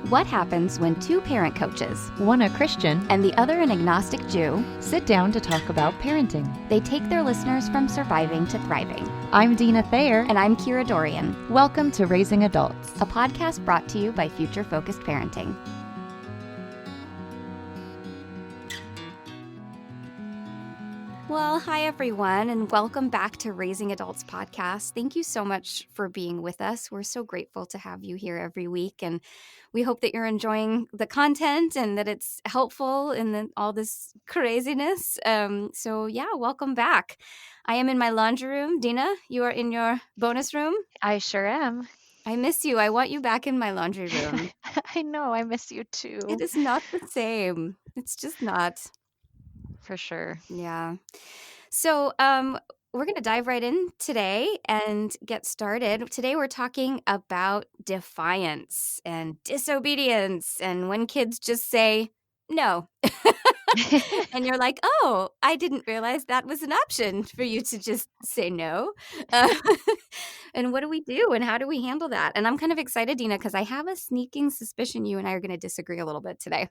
What happens when two parent coaches, one a Christian and the other an agnostic Jew, sit down to talk about parenting? They take their listeners from surviving to thriving. I'm Deana Thayer. And I'm Kira Dorian. Welcome to Raising Adults, a podcast brought to you by Future Focused Parenting. Well, hi everyone, and welcome back to Raising Adults podcast. Thank you so much for being with us. We're so grateful to have you here every week, and we hope that you're enjoying the content and that it's helpful in all this craziness. So welcome back. I am in my laundry room. Deana, you are in your bonus room? I sure am. I miss you. I want you back in my laundry room. I know, I miss you too. It is not the same. It's just not. For sure. Yeah. So we're going to dive right in today and get started. Today we're talking about defiance and disobedience and when kids just say no. And you're like, oh, I didn't realize that was an option for you to just say no. And what do we do and how do we handle that? And I'm kind of excited, Deana, because I have a sneaking suspicion you and I are going to disagree a little bit today.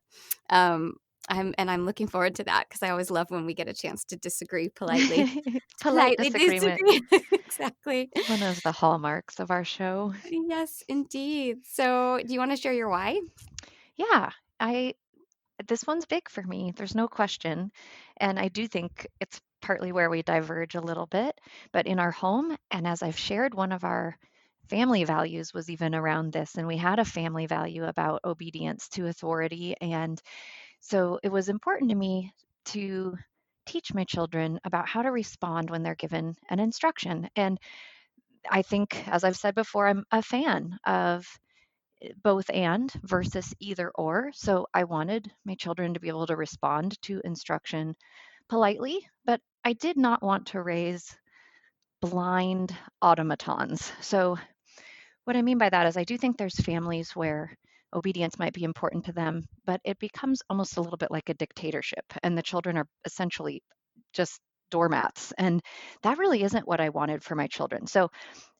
I'm looking forward to that because I always love when we get a chance to disagree politely. Politely disagreement. Exactly. One of the hallmarks of our show. Yes, indeed. So do you want to share your why? Yeah, this one's big for me. There's no question. And I do think it's partly where we diverge a little bit. But in our home, and as I've shared, one of our family values was even around this. And we had a family value about obedience to authority. And so it was important to me to teach my children about how to respond when they're given an instruction. And I think, as I've said before, I'm a fan of both and versus either or. So I wanted my children to be able to respond to instruction politely, but I did not want to raise blind automatons. So what I mean by that is I do think there's families where obedience might be important to them, but it becomes almost a little bit like a dictatorship, and the children are essentially just doormats. And that really isn't what I wanted for my children. So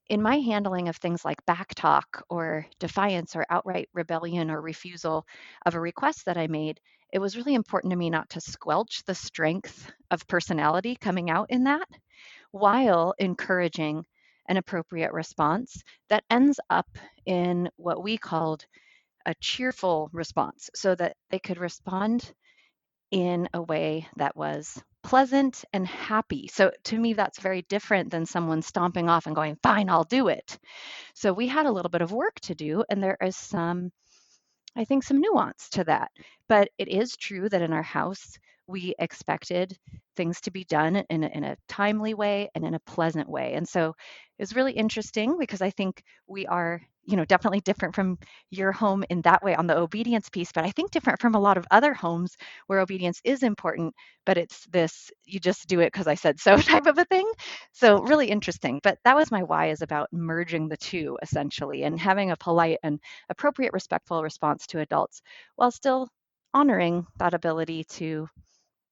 in my handling of things like backtalk or defiance or outright rebellion or refusal of a request that I made, it was really important to me not to squelch the strength of personality coming out in that while encouraging an appropriate response that ends up in what we called a cheerful response so that they could respond in a way that was pleasant and happy. So to me, that's very different than someone stomping off and going, fine, I'll do it. So we had a little bit of work to do, and there is I think, some nuance to that. But it is true that in our house, we expected things to be done in a timely way and in a pleasant way. And so it was really interesting because I think we are, definitely different from your home in that way on the obedience piece, but I think different from a lot of other homes where obedience is important, but it's this, you just do it because I said so type of a thing. So really interesting. But that was my why, is about merging the two essentially and having a polite and appropriate, respectful response to adults while still honoring that ability to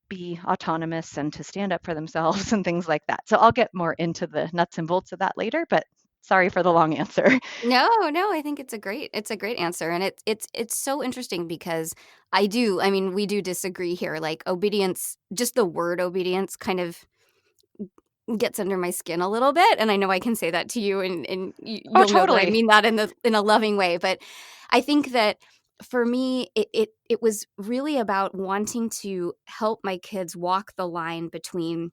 be autonomous and to stand up for themselves and things like that. So I'll get more into the nuts and bolts of that later, but sorry for the long answer. No, I think it's a great answer. And it's so interesting because we do disagree here. Like obedience, just the word obedience kind of gets under my skin a little bit. And I know I can say that to you and you'll know that I mean that in a loving way. But I think that for me, it was really about wanting to help my kids walk the line between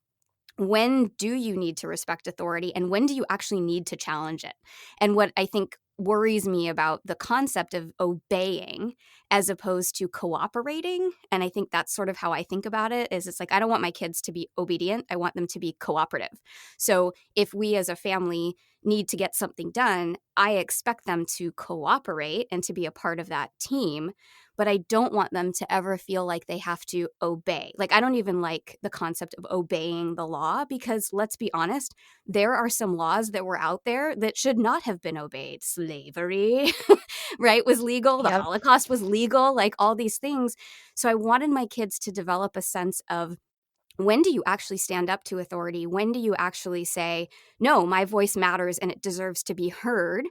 when do you need to respect authority and when do you actually need to challenge it. And what I think worries me about the concept of obeying as opposed to cooperating, and I think that's sort of how I think about it, is it's like I don't want my kids to be obedient. I want them to be cooperative. So if we as a family need to get something done, I expect them to cooperate and to be a part of that team. But I don't want them to ever feel like they have to obey. Like, I don't even like the concept of obeying the law because, let's be honest, there are some laws that were out there that should not have been obeyed. Slavery, right, was legal. The Holocaust was legal, like all these things. So I wanted my kids to develop a sense of, when do you actually stand up to authority? When do you actually say, no, my voice matters and it deserves to be heard?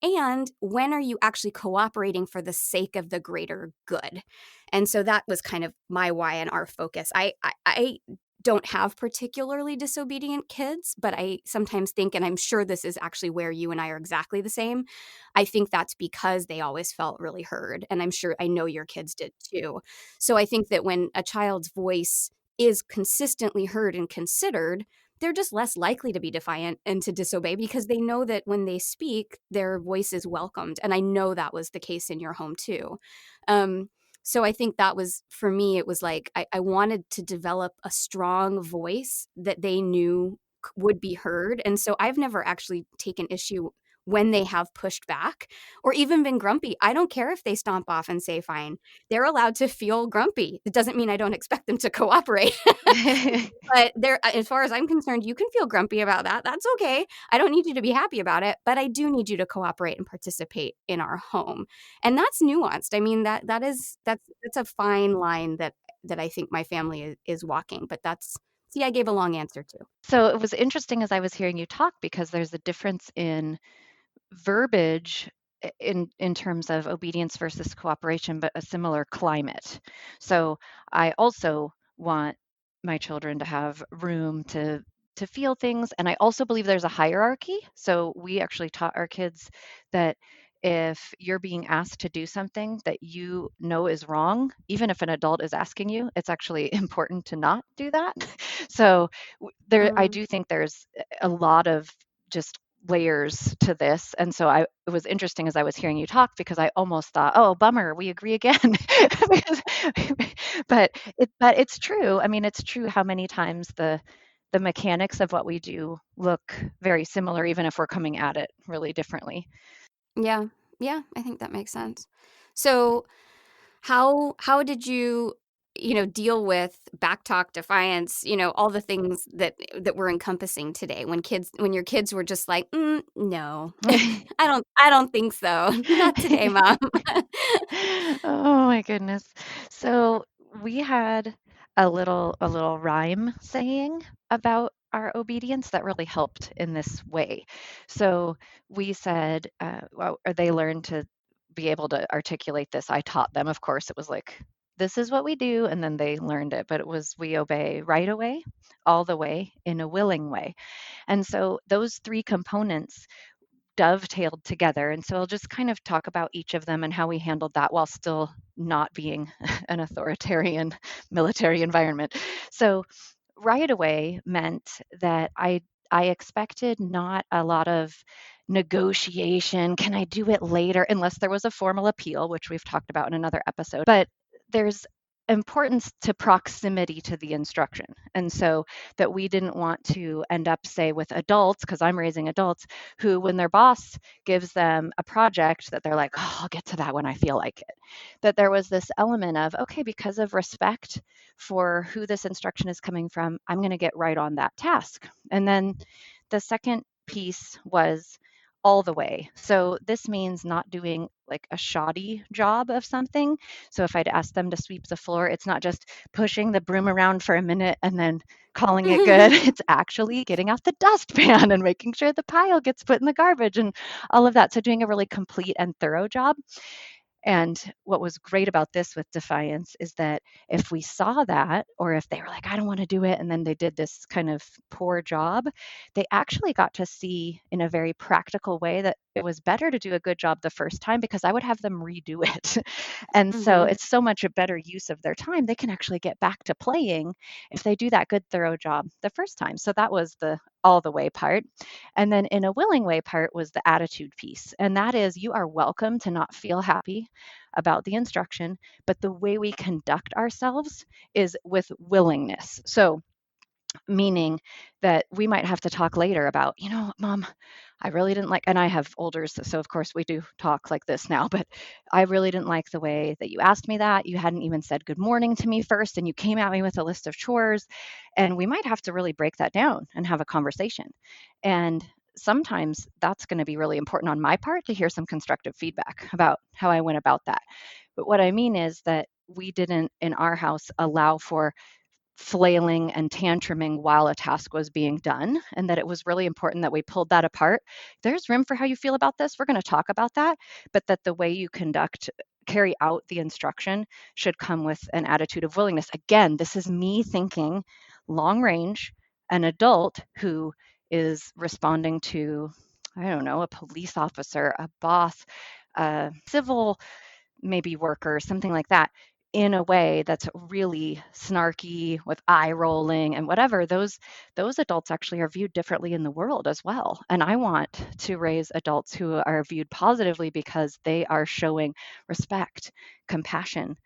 And when are you actually cooperating for the sake of the greater good? And so that was kind of my why and our focus. I don't have particularly disobedient kids, but I sometimes think, and I'm sure this is actually where you and I are exactly the same. I think that's because they always felt really heard. And I'm sure I know your kids did too. So I think that when a child's voice is consistently heard and considered, they're just less likely to be defiant and to disobey because they know that when they speak, their voice is welcomed. And I know that was the case in your home too. Um, so I think that was for me, it was like I wanted to develop a strong voice that they knew would be heard. And so I've never actually taken issue when they have pushed back or even been grumpy. I don't care if they stomp off and say fine. They're allowed to feel grumpy. It doesn't mean I don't expect them to cooperate. But there, as far as I'm concerned, you can feel grumpy about that. That's okay. I don't need you to be happy about it, but I do need you to cooperate and participate in our home. And that's nuanced. I mean, that's a fine line that I think my family is walking. But that's see, I gave a long answer too. So it was interesting as I was hearing you talk because there's a difference in verbiage in terms of obedience versus cooperation, but a similar climate. So I also want my children to have room to feel things, and I also believe there's a hierarchy. So we actually taught our kids that if you're being asked to do something that you know is wrong, even if an adult is asking you, it's actually important to not do that. So there, I Mm, do think there's a lot of just layers to this. And so it was interesting as I was hearing you talk because I almost thought, oh, bummer, we agree again. Because, but it's true. I mean, it's true how many times the mechanics of what we do look very similar, even if we're coming at it really differently. yeah, yeah, I think that makes sense. So how did you deal with backtalk, defiance, all the things that we're encompassing today when your kids were just like, no, I don't think so. Not today, mom. Oh my goodness. So we had a little rhyme saying about our obedience that really helped in this way. So we said, well, or they learned to be able to articulate this. I taught them, of course. It was like, this is what we do, and then they learned it. But it was we obey right away, all the way, in a willing way. And so those three components dovetailed together. And so I'll just kind of talk about each of them and how we handled that while still not being an authoritarian military environment. So right away meant that I expected not a lot of negotiation. Can I do it later? Unless there was a formal appeal, which we've talked about in another episode. But there's importance to proximity to the instruction. And so that we didn't want to end up, say, with adults, because I'm raising adults, who, when their boss gives them a project that they're like, oh, I'll get to that when I feel like it. That there was this element of, okay, because of respect for who this instruction is coming from, I'm going to get right on that task. And then the second piece was all the way. So this means not doing like a shoddy job of something. So if I'd ask them to sweep the floor, it's not just pushing the broom around for a minute and then calling it good. It's actually getting out the dustpan and making sure the pile gets put in the garbage and all of that. So doing a really complete and thorough job. And what was great about this with Defiance is that if we saw that, or if they were like, I don't want to do it, and then they did this kind of poor job, they actually got to see in a very practical way that it was better to do a good job the first time because I would have them redo it. And so Mhm. it's so much a better use of their time. They can actually get back to playing if they do that good, thorough job the first time. So that was the all the way part. And then in a willing way part was the attitude piece. And that is you are welcome to not feel happy about the instruction, but the way we conduct ourselves is with willingness. So, meaning that we might have to talk later about, mom, I really didn't like, and I have olders, so of course we do talk like this now, but I really didn't like the way that you asked me that. You hadn't even said good morning to me first, and you came at me with a list of chores. And we might have to really break that down and have a conversation. And sometimes that's going to be really important on my part to hear some constructive feedback about how I went about that. But what I mean is that we didn't in our house allow for flailing and tantruming while a task was being done, and that it was really important that we pulled that apart. There's room for how you feel about this. We're going to talk about that, but that the way you carry out the instruction should come with an attitude of willingness. Again, this is me thinking long range, an adult who is responding to, I don't know, a police officer, a boss, a civil maybe worker, something like that, in a way that's really snarky with eye rolling and whatever. Those adults actually are viewed differently in the world as well. And I want to raise adults who are viewed positively because they are showing respect, compassion,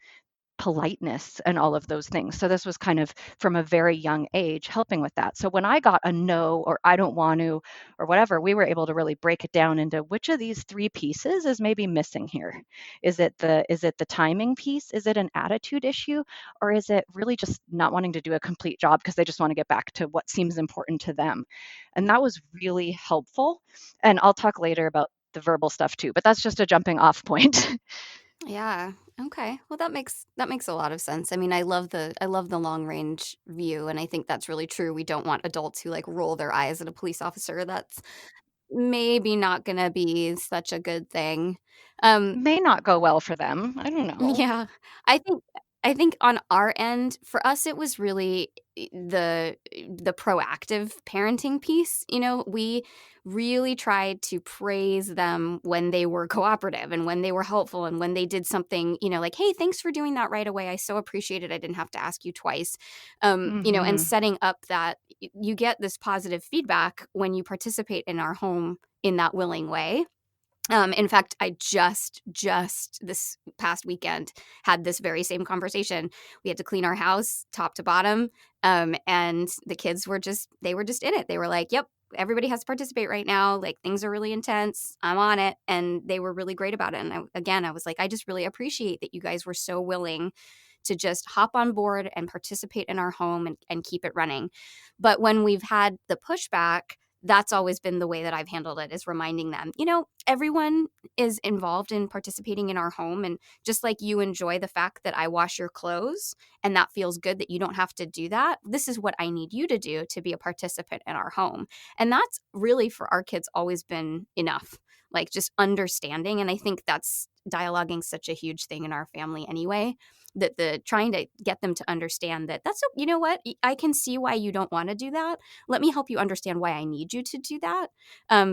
politeness, and all of those things. So this was kind of from a very young age helping with that. So when I got a no or I don't want to or whatever, we were able to really break it down into which of these three pieces is maybe missing here. Is it the timing piece? Is it an attitude issue? Or is it really just not wanting to do a complete job because they just want to get back to what seems important to them? And that was really helpful. And I'll talk later about the verbal stuff too, but that's just a jumping off point. Yeah. Okay. Well, that makes a lot of sense. I mean, I love the long range view, and I think that's really true. We don't want adults who like roll their eyes at a police officer. That's maybe not gonna be such a good thing. Um, May not go well for them. I don't know. Yeah. I think I think on our end, for us, it was really the proactive parenting piece, we really tried to praise them when they were cooperative and when they were helpful and when they did something, like, "Hey, thanks for doing that right away. I so appreciate it. I didn't have to ask you twice." And Mhm. setting up that you get this positive feedback when you participate in our home in that willing way. In fact, I just this past weekend had this very same conversation. We had to clean our house top to bottom, and the kids were just in it. They were like, "Yep, everybody has to participate right now. Like things are really intense. I'm on it," and they were really great about it. And I was like, I just really appreciate that you guys were so willing to just hop on board and participate in our home and keep it running. But when we've had the pushback, that's always been the way that I've handled it, is reminding them, everyone is involved in participating in our home. And just like you enjoy the fact that I wash your clothes and that feels good that you don't have to do that, this is what I need you to do to be a participant in our home. And that's really for our kids always been enough, like just understanding. And I think that's dialoguing such a huge thing in our family anyway, that the trying to get them to understand that you know what, I can see why you don't want to do that. Let me help you understand why I need you to do that,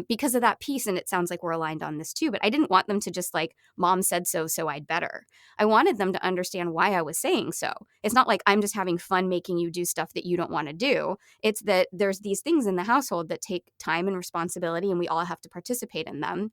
because of that piece. And it sounds like we're aligned on this too, but I didn't want them to just like, mom said so, so I'd better. I wanted them to understand why I was saying so. It's not like I'm just having fun making you do stuff that you don't want to do. It's that there's these things in the household that take time and responsibility, and we all have to participate in them.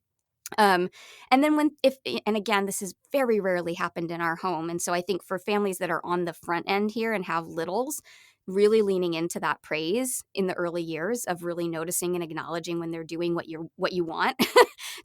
um, and then when if and again, this has very rarely happened in our home, and so I think for families that are on the front end here and have littles, really leaning into that praise in the early years of really noticing and acknowledging when they're doing what you want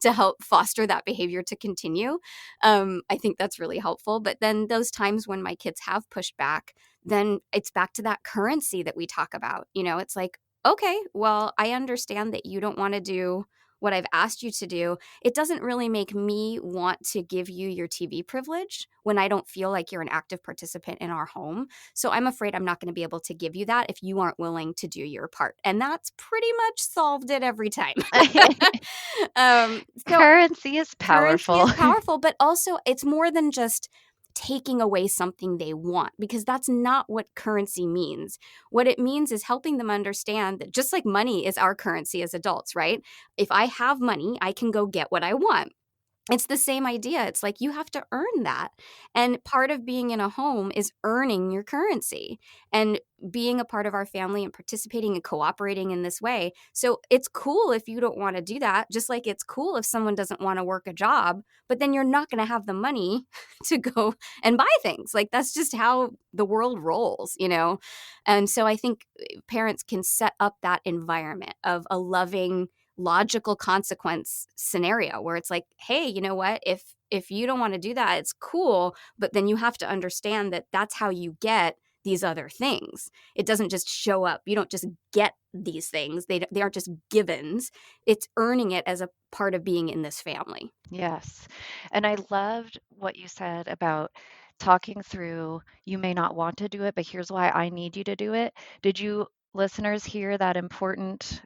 to help foster that behavior to continue. I think that's really helpful. But then those times when my kids have pushed back, then it's back to that currency that we talk about. It's like, okay, well, I understand that you don't want to do what I've asked you to do. It doesn't really make me want to give you your TV privilege when I don't feel like you're an active participant in our home. So I'm afraid I'm not going to be able to give you that if you aren't willing to do your part. And that's pretty much solved it every time. So Currency is currency powerful. is powerful, but also it's more than just taking away something they want, because that's not what currency means. What it means is helping them understand that just like money is our currency as adults, right? If I have money, I can go get what I want. It's the same idea. It's like you have to earn that. And part of being in a home is earning your currency and being a part of our family and participating and cooperating in this way. So it's cool if you don't want to do that, just like it's cool if someone doesn't want to work a job, but then you're not going to have the money to go and buy things. Like that's just how the world rolls. And so I think parents can set up that environment of a loving, logical consequence scenario where it's like, hey, you know what, if you don't want to do that, it's cool, but then you have to understand that that's how you get these other things. It doesn't just show up. You don't just get these things. They aren't just givens. It's earning it as a part of being in this family. Yes. And I loved what you said about talking through, you may not want to do it, but here's why I need you to do it. Did you listeners hear that important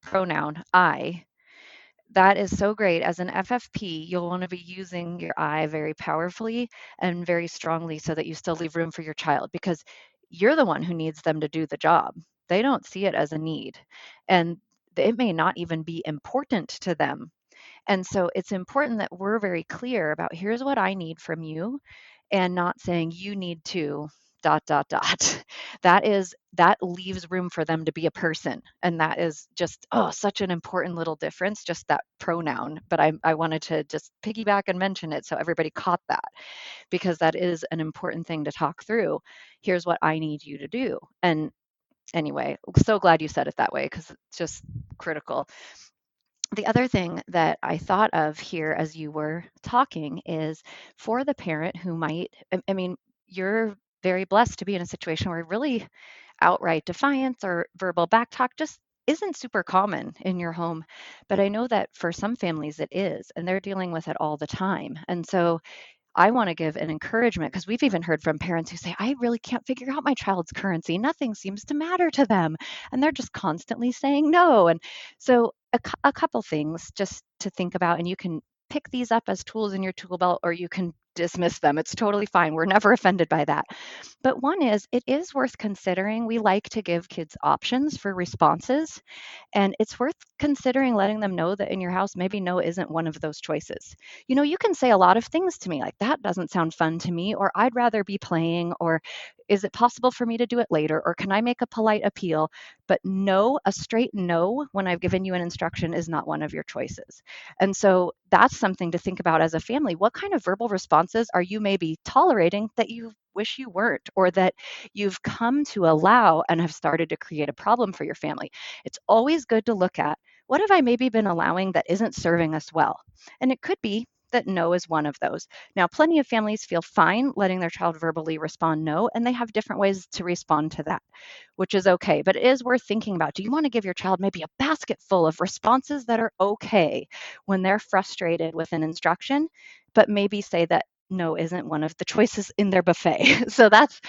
pronoun, I? That is so great. As an FFP, you'll want to be using your I very powerfully and very strongly so that you still leave room for your child because you're the one who needs them to do the job. They don't see it as a need. And it may not even be important to them. And so it's important that we're very clear about here's what I need from you and not saying you need to dot dot dot. That leaves room for them to be a person, and that is just such an important little difference, just that pronoun. But I wanted to just piggyback and mention it so everybody caught that, because that is an important thing to talk through. Here's what I need you to do. And anyway, so glad you said it that way because it's just critical. The other thing that I thought of here as you were talking is for the parent who might, I mean, you're very blessed to be in a situation where really outright defiance or verbal backtalk just isn't super common in your home. But I know that for some families it is, and they're dealing with it all the time. And so I want to give an encouragement because we've even heard from parents who say, I really can't figure out my child's currency. Nothing seems to matter to them. And they're just constantly saying no. And so, a couple things just to think about, and you can pick these up as tools in your tool belt or you can dismiss them. It's totally fine. We're never offended by that. But one is, it is worth considering. We like to give kids options for responses. And it's worth considering letting them know that in your house, maybe no isn't one of those choices. You can say a lot of things to me like, that doesn't sound fun to me, or I'd rather be playing, or is it possible for me to do it later, or can I make a polite appeal? But no, a straight no when I've given you an instruction is not one of your choices. And so that's something to think about as a family. What kind of verbal responses are you maybe tolerating that you wish you weren't, or that you've come to allow and have started to create a problem for your family? It's always good to look at, what have I maybe been allowing that isn't serving us well? And it could be that no is one of those. Now, plenty of families feel fine letting their child verbally respond no, and they have different ways to respond to that, which is okay. But it is worth thinking about. Do you want to give your child maybe a basket full of responses that are okay when they're frustrated with an instruction, but maybe say that no isn't one of the choices in their buffet? So that's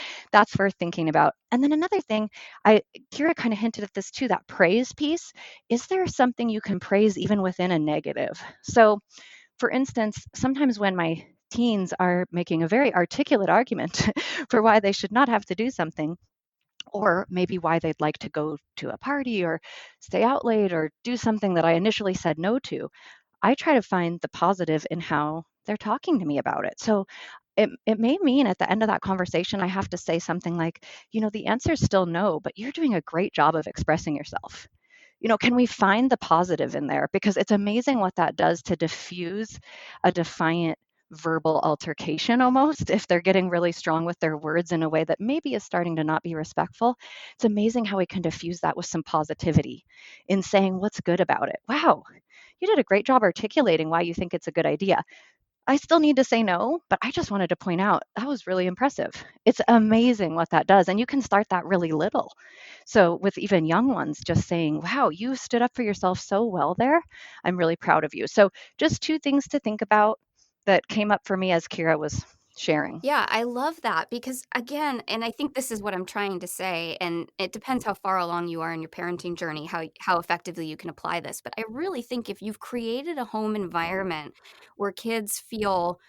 worth thinking about. And then another thing, I Kira kind of hinted at this too, that praise piece. Is there something you can praise even within a negative? So, for instance, sometimes when my teens are making a very articulate argument for why they should not have to do something, or maybe why they'd like to go to a party or stay out late or do something that I initially said no to, I try to find the positive in how they're talking to me about it. So it may mean at the end of that conversation, I have to say something like, the answer is still no, but you're doing a great job of expressing yourself. Can we find the positive in there? Because it's amazing what that does to diffuse a defiant verbal altercation almost. If they're getting really strong with their words in a way that maybe is starting to not be respectful, it's amazing how we can diffuse that with some positivity in saying what's good about it. Wow, you did a great job articulating why you think it's a good idea. I still need to say no, but I just wanted to point out that was really impressive. It's amazing what that does. And you can start that really little. So, with even young ones, just saying, wow, you stood up for yourself so well there. I'm really proud of you. So, just two things to think about that came up for me as Kira was sharing. Yeah, I love that because again, and I think this is what I'm trying to say, and it depends how far along you are in your parenting journey, how effectively you can apply this. But I really think if you've created a home environment where kids feel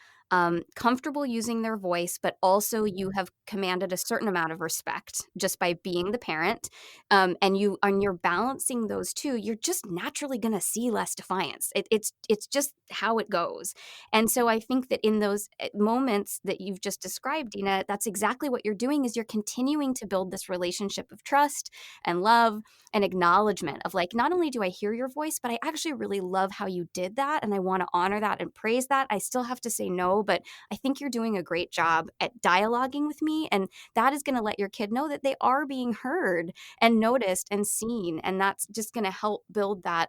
comfortable using their voice, but also you have commanded a certain amount of respect just by being the parent, and you're balancing those two, you're just naturally going to see less defiance. It's just how it goes. And so I think that in those moments that you've just described, Deana, that's exactly what you're doing is you're continuing to build this relationship of trust and love and acknowledgement of like, not only do I hear your voice, but I actually really love how you did that. And I want to honor that and praise that. I still have to say no, but I think you're doing a great job at dialoguing with me. And that is going to let your kid know that they are being heard and noticed and seen. And that's just going to help build that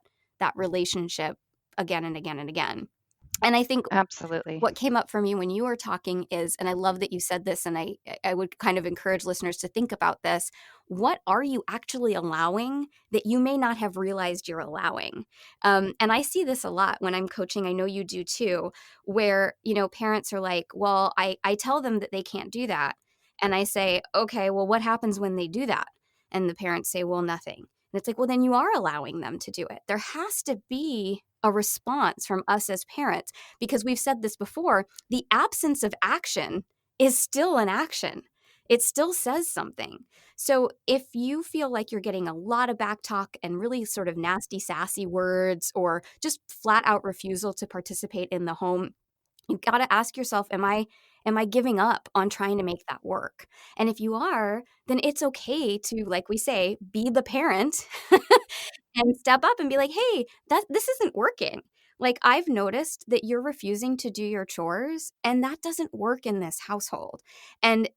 relationship again and again and again. And I think Absolutely. what came up for me when you were talking is, and I love that you said this, and I would kind of encourage listeners to think about this. What are you actually allowing that you may not have realized you're allowing? And I see this a lot when I'm coaching. I know you do too, where, parents are like, well, I tell them that they can't do that. And I say, okay, well, what happens when they do that? And the parents say, well, nothing. And it's like, well, then you are allowing them to do it. There has to be a response from us as parents, because we've said this before, the absence of action is still an action. It still says something. So if you feel like you're getting a lot of back talk and really sort of nasty, sassy words, or just flat out refusal to participate in the home, you've got to ask yourself, am I giving up on trying to make that work? And if you are, then it's okay to, like we say, be the parent and step up and be like, "Hey, this isn't working. Like, I've noticed that you're refusing to do your chores, and that doesn't work in this household. And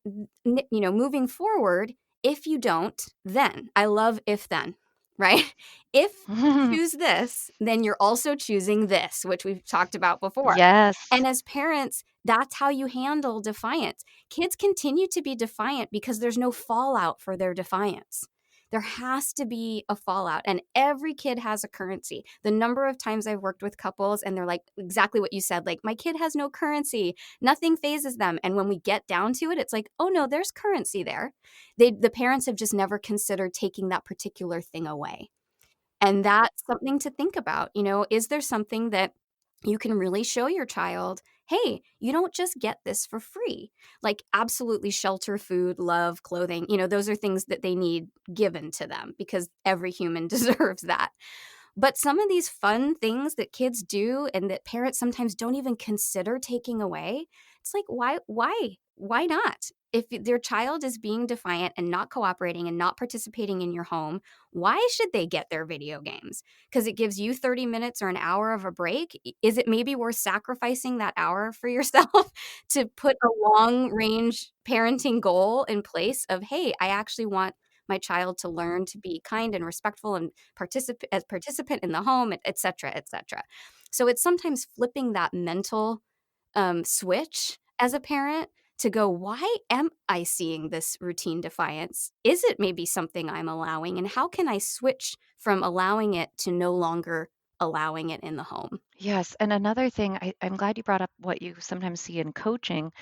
moving forward, if you don't, then I love if then, right? If you choose this, then you're also choosing this, which we've talked about before. Yes. And as parents, that's how you handle defiance. Kids continue to be defiant because there's no fallout for their defiance. There has to be a fallout, and every kid has a currency. The number of times I've worked with couples and they're like exactly what you said, like, my kid has no currency, nothing phases them. And when we get down to it, it's like, oh no, there's currency there. The parents have just never considered taking that particular thing away. And that's something to think about. Is there something that you can really show your child, hey, you don't just get this for free? Like, absolutely, shelter, food, love, clothing, those are things that they need given to them because every human deserves that. But some of these fun things that kids do and that parents sometimes don't even consider taking away, it's like, why not? If their child is being defiant and not cooperating and not participating in your home, why should they get their video games? Because it gives you 30 minutes or an hour of a break. Is it maybe worth sacrificing that hour for yourself to put a long range parenting goal in place of, hey, I actually want my child to learn to be kind and respectful and participant in the home, et cetera, et cetera. So it's sometimes flipping that mental switch as a parent to go, why am I seeing this routine defiance? Is it maybe something I'm allowing? And how can I switch from allowing it to no longer allowing it in the home? Yes. And another thing, I'm glad you brought up what you sometimes see in coaching,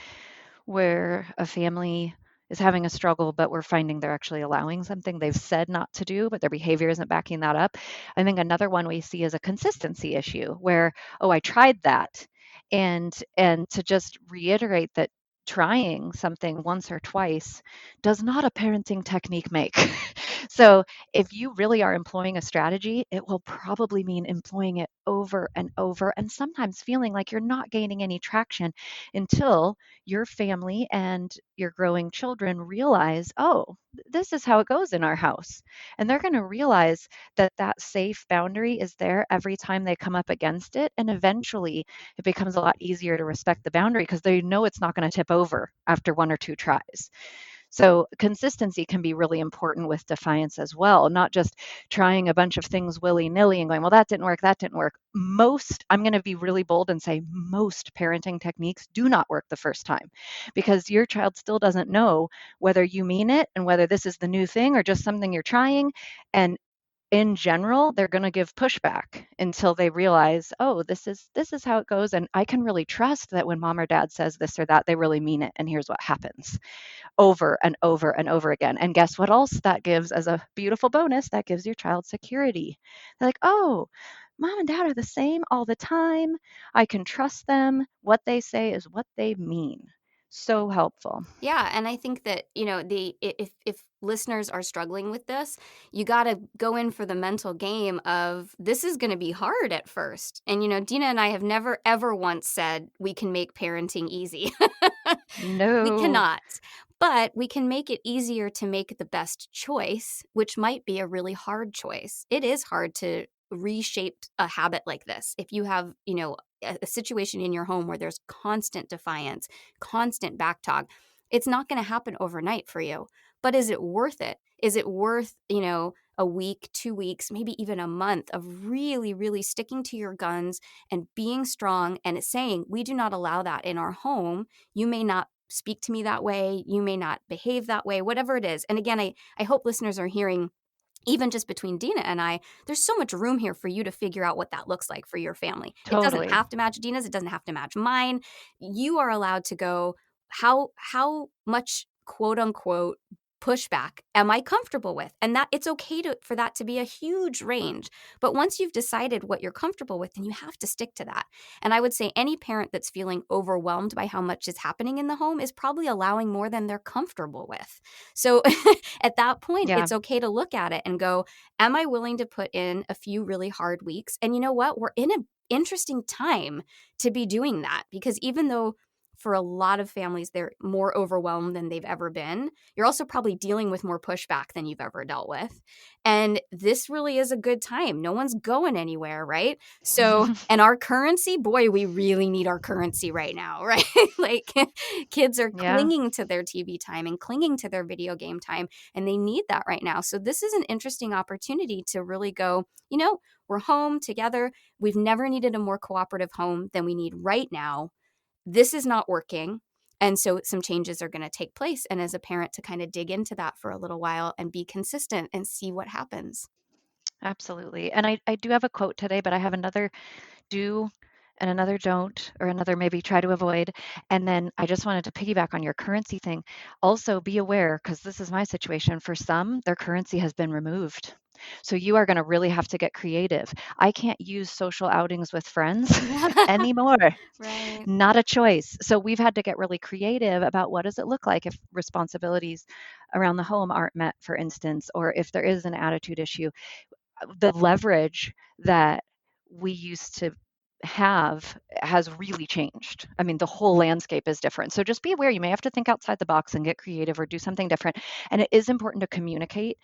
where a family is having a struggle, but we're finding they're actually allowing something they've said not to do, but their behavior isn't backing that up. I think another one we see is a consistency issue where, oh, I tried that. And to just reiterate that trying something once or twice does not a parenting technique make. So if you really are employing a strategy, it will probably mean employing it over and over and sometimes feeling like you're not gaining any traction until your family and your growing children realize, oh, this is how it goes in our house. And they're going to realize that that safe boundary is there every time they come up against it. And eventually it becomes a lot easier to respect the boundary because they know it's not going to tip over after one or two tries. So consistency can be really important with defiance as well, not just trying a bunch of things willy-nilly and going, well, that didn't work, that didn't work. I'm going to be really bold and say most parenting techniques do not work the first time because your child still doesn't know whether you mean it and whether this is the new thing or just something you're trying. And in general, they're going to give pushback until they realize, oh, this is how it goes, and I can really trust that when mom or dad says this or that, they really mean it, and here's what happens over and over and over again. And guess what else that gives as a beautiful bonus? That gives your child security. They're like, oh, mom and dad are the same all the time. I can trust them. What they say is what they mean. So helpful. Yeah, and I think that, if listeners are struggling with this, you gotta go in for the mental game of, this is gonna be hard at first. And, Deana and I have never, ever once said we can make parenting easy. We No. cannot, but we can make it easier to make the best choice, which might be a really hard choice. It is hard to reshape a habit like this. If you have, a situation in your home where there's constant defiance, constant backtalk, it's not going to happen overnight for you. But is it worth it? Is it worth, a week, 2 weeks, maybe even a month of really, really sticking to your guns and being strong and saying, we do not allow that in our home. You may not speak to me that way. You may not behave that way, whatever it is. And again, I hope listeners are hearing, even just between Deana and I, there's so much room here for you to figure out what that looks like for your family. It doesn't Totally. have to match Deana's. It doesn't have to match mine. You are allowed to go, how much quote unquote pushback am I comfortable with? And that it's okay for that to be a huge range. But once you've decided what you're comfortable with, then you have to stick to that. And I would say any parent that's feeling overwhelmed by how much is happening in the home is probably allowing more than they're comfortable with. So at that point, Yeah. it's okay to look at it and go, am I willing to put in a few really hard weeks? And you know what? We're in an interesting time to be doing that, because even though for a lot of families, they're more overwhelmed than they've ever been, you're also probably dealing with more pushback than you've ever dealt with. And this really is a good time. No one's going anywhere, right? So, and our currency, boy, we really need our currency right now, right? Like kids are Yeah. clinging to their TV time and clinging to their video game time, and they need that right now. So, this is an interesting opportunity to really go, we're home together. We've never needed a more cooperative home than we need right now. This is not working. And so some changes are going to take place. And as a parent, to kind of dig into that for a little while and be consistent and see what happens. Absolutely. And I do have a quote today, but I have another do and another don't, or another maybe try to avoid. And then I just wanted to piggyback on your currency thing. Also, be aware, because this is my situation. For some, their currency has been removed. So you are going to really have to get creative. I can't use social outings with friends anymore. Right. Not a choice. So we've had to get really creative about what does it look like if responsibilities around the home aren't met, for instance, or if there is an attitude issue. The leverage that we used to have has really changed. I mean, the whole landscape is different. So just be aware, you may have to think outside the box and get creative or do something different. And it is important to communicate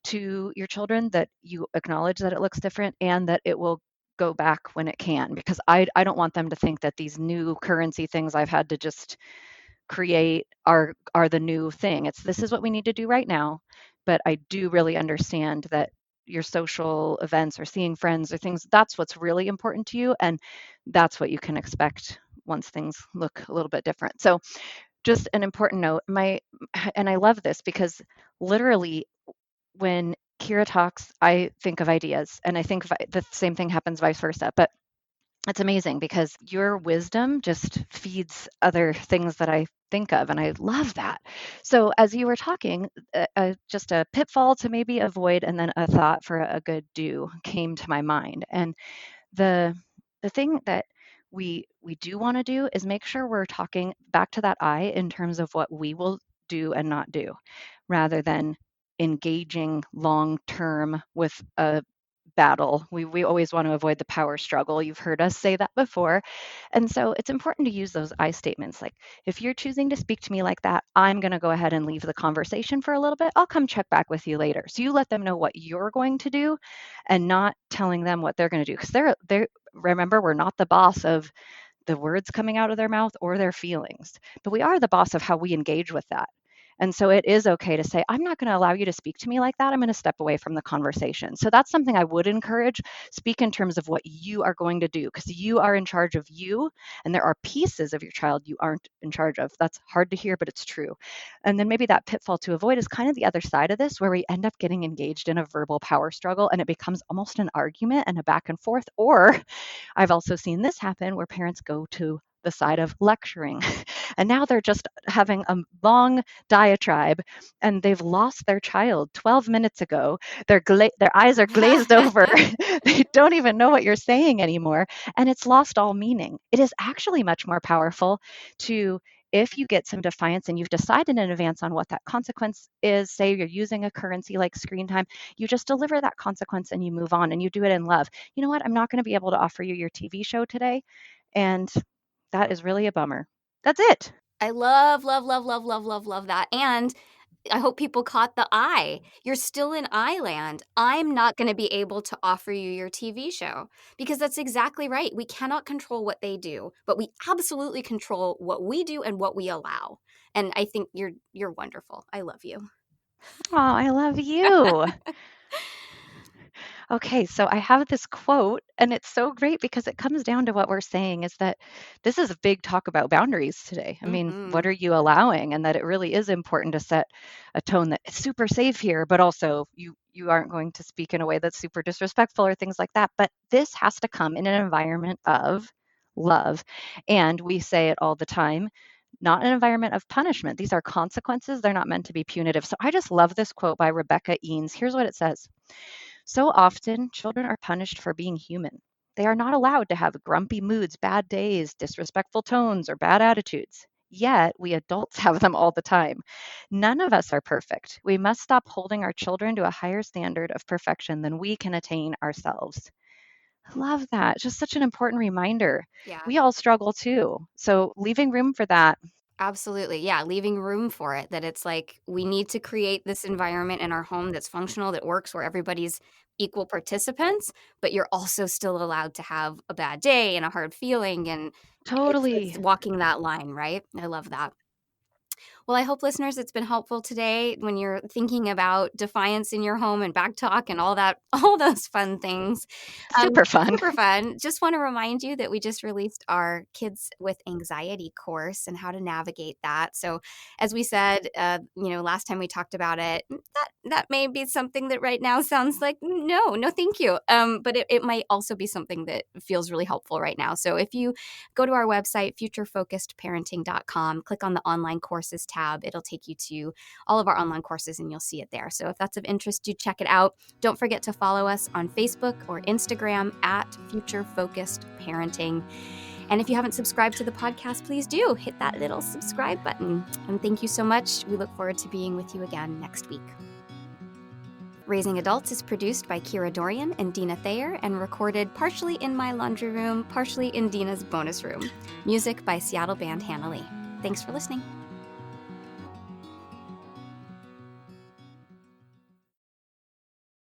to your children that you acknowledge that it looks different and that it will go back when it can, because I don't want them to think that these new currency things I've had to just create are the new thing. It's this is what we need to do right now. But I do really understand that your social events or seeing friends or things, that's what's really important to you. And that's what you can expect once things look a little bit different. So just an important note, and I love this because literally when Kira talks, I think of ideas, and I think the same thing happens vice versa. But it's amazing because your wisdom just feeds other things that I think of, and I love that. So, as you were talking, just a pitfall to maybe avoid, and then a thought for a good do came to my mind. And the the thing that we do want to do is make sure we're talking back to that I in terms of what we will do and not do, rather than engaging long term with a battle. We always want to avoid the power struggle. You've heard us say that before. And so it's important to use those I statements like, if you're choosing to speak to me like that, I'm going to go ahead and leave the conversation for a little bit. I'll come check back with you later. So you let them know what you're going to do and not telling them what they're going to do, because they're remember, we're not the boss of the words coming out of their mouth or their feelings, but we are the boss of how we engage with that. And so it is okay to say, I'm not going to allow you to speak to me like that. I'm going to step away from the conversation. So that's something I would encourage. Speak in terms of what you are going to do, because you are in charge of you. And there are pieces of your child you aren't in charge of. That's hard to hear, but it's true. And then maybe that pitfall to avoid is kind of the other side of this, where we end up getting engaged in a verbal power struggle and it becomes almost an argument and a back and forth. Or I've also seen this happen where parents go to the side of lecturing. And now they're just having a long diatribe and they've lost their child 12 minutes ago. Their eyes are glazed over. They don't even know what you're saying anymore. And it's lost all meaning. It is actually much more powerful to, if you get some defiance and you've decided in advance on what that consequence is, say you're using a currency like screen time, you just deliver that consequence and you move on and you do it in love. You know what? I'm not going to be able to offer you your TV show today. And that is really a bummer. That's it. I love, love, love, love, love, love, love that. And I hope people caught the I. You're still in I land. I'm not going to be able to offer you your TV show, because that's exactly right. We cannot control what they do, but we absolutely control what we do and what we allow. And I think you're wonderful. I love you. Oh, I love you. Okay, so I have this quote, and it's so great because it comes down to what we're saying is that this is a big talk about boundaries today. I mean, what Mhm. are you allowing? And that it really is important to set a tone that is super safe here, but also you aren't going to speak in a way that's super disrespectful or things like that. But this has to come in an environment of love. And we say it all the time, not an environment of punishment. These are consequences. They're not meant to be punitive. So I just love this quote by Rebecca Eanes. Here's what it says. So often, children are punished for being human. They are not allowed to have grumpy moods, bad days, disrespectful tones, or bad attitudes. Yet, we adults have them all the time. None of us are perfect. We must stop holding our children to a higher standard of perfection than we can attain ourselves. I love that. Just such an important reminder. Yeah. We all struggle too. So, leaving room for that. Absolutely. Yeah, leaving room for it, that it's like we need to create this environment in our home that's functional, that works, where everybody's equal participants, but you're also still allowed to have a bad day and a hard feeling, and it's Totally. walking that line, right? I love that. Well, I hope, listeners, it's been helpful today when you're thinking about defiance in your home and back talk and all that, all those fun things. Super fun. Super fun. Just want to remind you that we just released our Kids with Anxiety course and how to navigate that. So, as we said, last time we talked about it, that may be something that right now sounds like no, no, thank you. But it might also be something that feels really helpful right now. So, if you go to our website, futurefocusedparenting.com, click on the online courses tab. It'll take you to all of our online courses and you'll see it there. So if that's of interest, do check it out. Don't forget to follow us on Facebook or Instagram at Future Focused Parenting. And if you haven't subscribed to the podcast, please do hit that little subscribe button. And thank you so much. We look forward to being with you again next week. Raising Adults is produced by Kira Dorian and Deana Thayer and recorded partially in my laundry room, partially in Deana's bonus room. Music by Seattle band Hannah Lee. Thanks for listening.